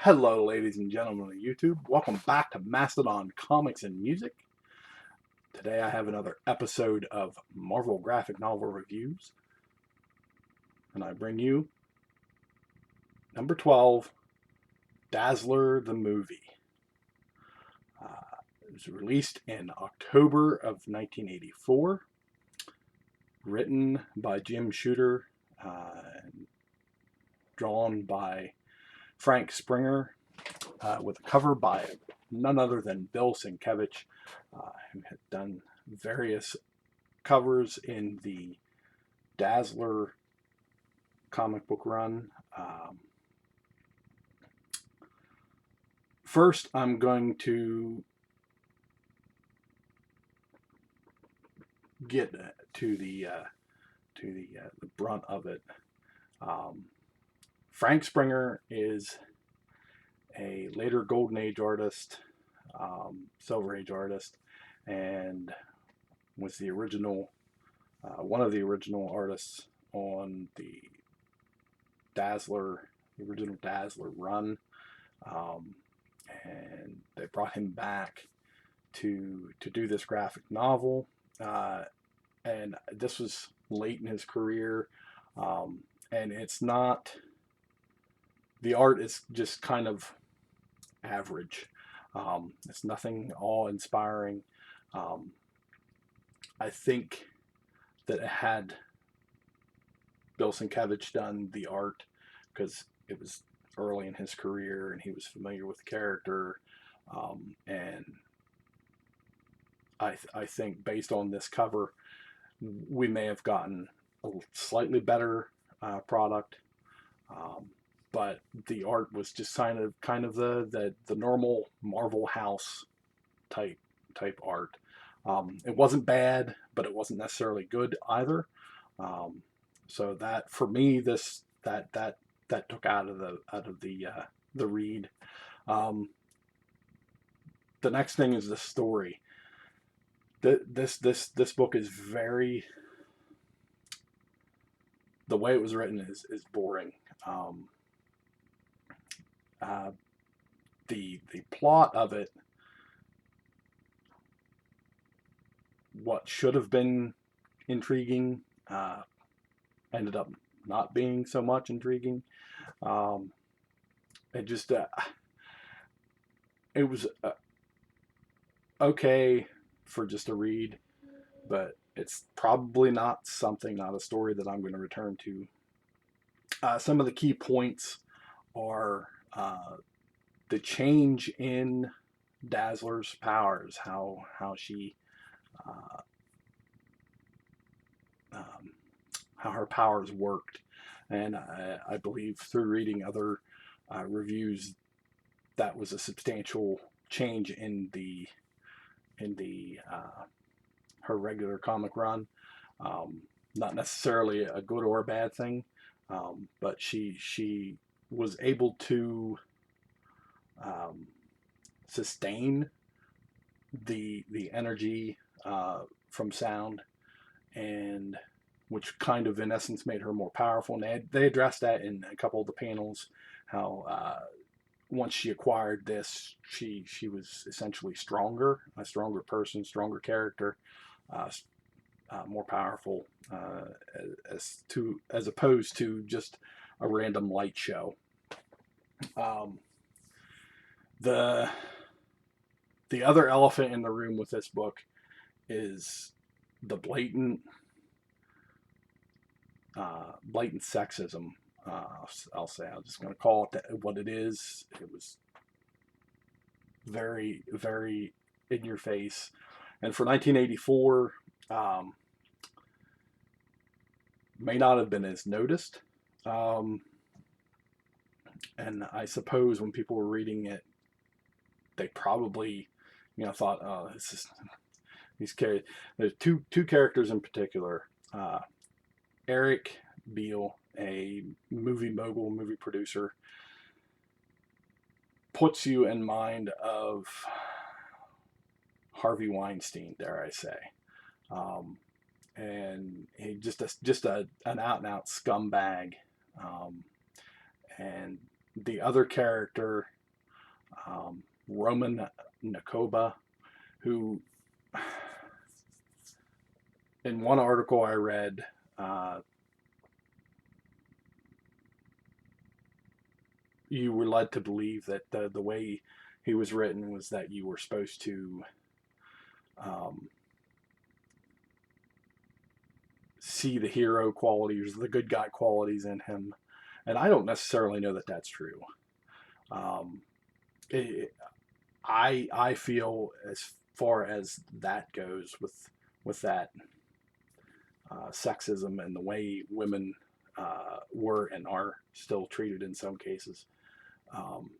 Hello, ladies and gentlemen of YouTube. Welcome back to Mastodon Comics and Music. Today I have another episode of Marvel graphic novel reviews, and I bring you number 12, Dazzler the Movie. It was released in October of 1984, written by Jim Shooter, and drawn by Frank Springer, with a cover by none other than Bill Sienkiewicz, who had done various covers in the Dazzler comic book run. First, I'm going to get to the brunt of it. Frank Springer is a later Golden Age artist, Silver Age artist, and was the original, one of the original artists on the original Dazzler run. And they brought him back to do this graphic novel, and this was late in his career, and it's not. The art is just kind of average. It's nothing awe-inspiring. I think that had Bill Sienkiewicz done the art, because it was early in his career and he was familiar with the character, and I think based on this cover, we may have gotten a slightly better product. But the art was just kind of the normal Marvel House type art. It wasn't bad, but it wasn't necessarily good either. So that for me, that took out of the read. The next thing is the story. This book is very, the way it was written is boring. The plot of it, what should have been intriguing, ended up not being so much intriguing. It just it was okay for just a read, but it's probably not a story that I'm going to return to. Some of the key points are the change in Dazzler's powers, how she how her powers worked, and I believe through reading other reviews, that was a substantial change in the her regular comic run. Not necessarily a good or a bad thing, but she was able to sustain the energy from sound, and which kind of in essence made her more powerful. And they addressed that in a couple of the panels, how once she acquired this, she was essentially stronger, a stronger person, stronger character, more powerful, as opposed to just a random light show. The other elephant in the room with this book is the blatant sexism. I'll say, I'm just going to call it what it is. It was very, very in your face, and for 1984, may not have been as noticed. And I suppose when people were reading it, they probably, thought, oh, this is these characters. There's two characters in particular. Eric Beale, a movie mogul, movie producer, puts you in mind of Harvey Weinstein, dare I say. And he just an out and out scumbag, and the other character, Roman Nakoba, who in one article I read, you were led to believe that the way he was written was that you were supposed to um, see the hero qualities, the good guy qualities in him, and I don't necessarily know that that's true. Um, it, I feel as far as that goes with that sexism and the way women were and are still treated in some cases. Um,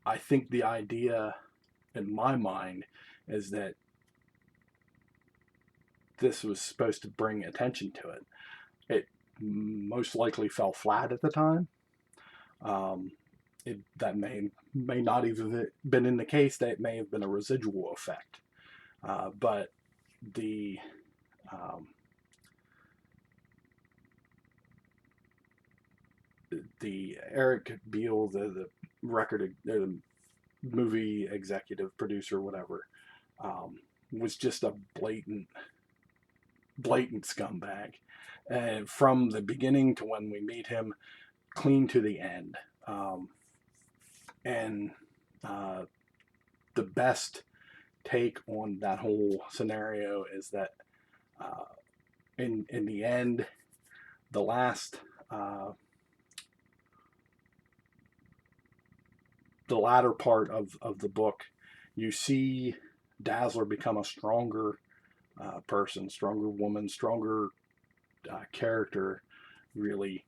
I think the idea in my mind is that this was supposed to bring attention to it. It most likely fell flat at the time. Um, that may not even been in the case. That may have been a residual effect. But the um, the Eric Beale, the record, the movie executive producer, whatever, was just a blatant scumbag, and from the beginning to when we meet him, clean to the end. And uh, the best take on that whole scenario is that in the end, the last the latter part of the book, you see Dazzler become a stronger person, stronger woman, stronger character, really,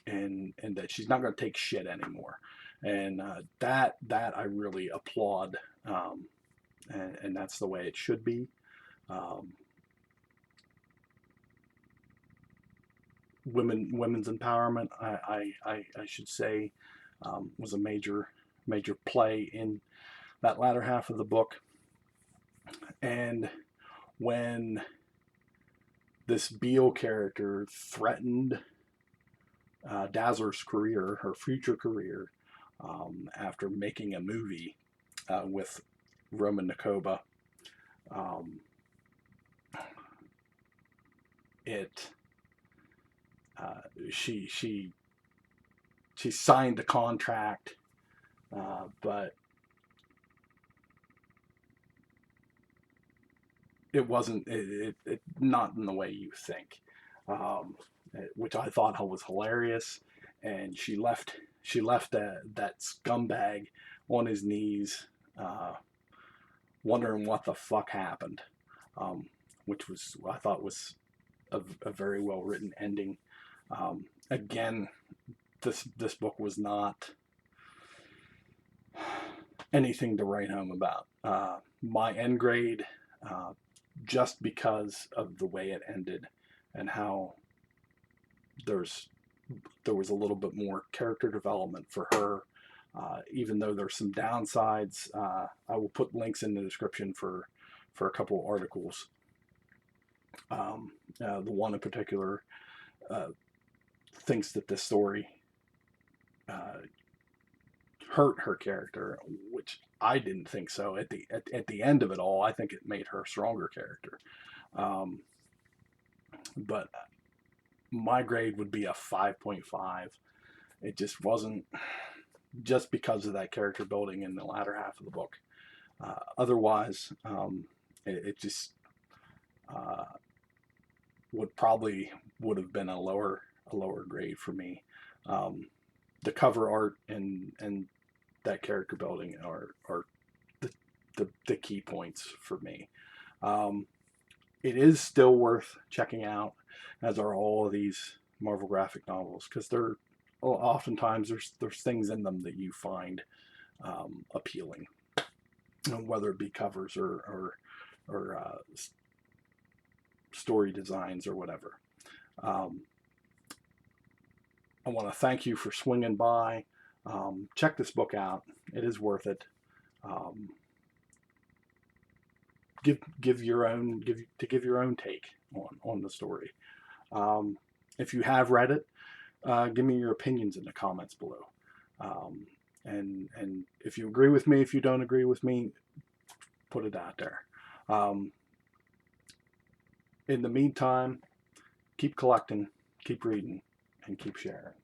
and that she's not going to take shit anymore, and that I really applaud, and that's the way it should be. Um, women's empowerment, I should say, was a major play in that latter half of the book. And when this Beale character threatened Dazzler's career, her future career, after making a movie with Roman Nakoba, um, it she signed the contract, but it wasn't it not in the way you think, um, which I thought was hilarious. And she left that scumbag on his knees, wondering what the fuck happened, which was I thought was a very well written ending. Again, this book was not anything to write home about. My end grade, just because of the way it ended and how there was a little bit more character development for her. Even though there's some downsides, I will put links in the description for a couple of articles. The one in particular thinks that this story hurt her character, which I didn't think so. At the end of it all, I think it made her a stronger character. But my grade would be a 5.5. It just wasn't, just because of that character building in the latter half of the book. Otherwise, it just would have been a lower grade for me. The cover art and that character building are the key points for me. It is still worth checking out, as are all of these Marvel graphic novels, because they're oftentimes there's things in them that you find appealing, whether it be covers or story designs or whatever. I want to thank you for swinging by. Check this book out; it is worth it. Give your own take on the story. If you have read it, give me your opinions in the comments below. And if you agree with me, if you don't agree with me, put it out there. In the meantime, keep collecting, keep reading, and keep sharing.